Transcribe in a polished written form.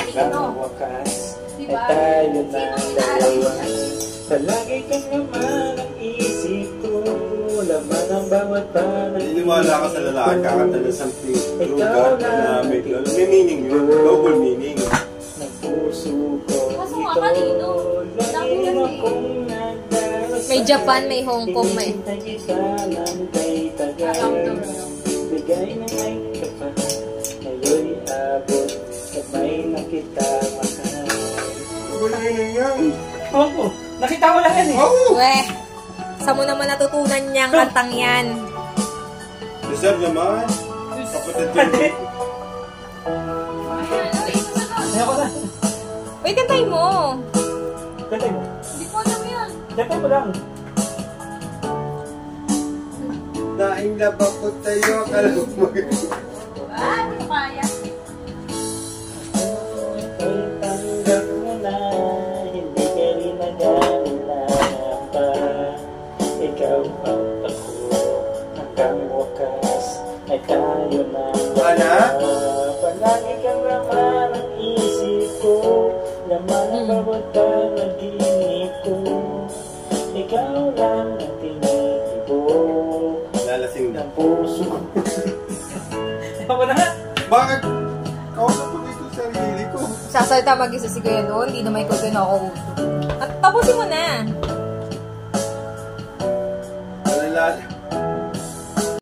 talino. Wakas, Diba? tayo na Sino dalawa. inaayos? Palagi kang naman ang isip ko. Laman ang bawat panang Naniniwala ka sa lalaki, kakanta na something true God na may meaning yun, double meaning. ng puso ko. Kaso nga kanino? Dami kasi. May Japan, may Hong Kong, may... Around the world. Bigay na may kapal, ngayon'y abot, at may nakita mahal. Double meaning yan. Oo, nakita ko lang yan eh. Oo! Weh, saan mo naman natutunan niyang kantang yan? Deserve naman. Kapatid yun. Ayoko na. Uy, kantay mo. Kantay mo. Hindi ko alam yan. Kantay mo lang. Naing labak ko tayo, akala ko Hindi ko kaya. Ay, tanggap mo na, hindi ka rin nag-aalala pa. Ikaw ang ako, hanggang wakas, ay tayo na Ana? Palagi kang laman ang isip ko, laman ang bawat panaginip ko. Ikaw lang ang tinitibok lalasing na. ng puso. Ako na nga. Bakit? Kausap ko dito sa sarili ko. Sasalita mag-isa si Kuya doon, hindi naman ikaw pinakausap. At tapusin mo na. Nalala.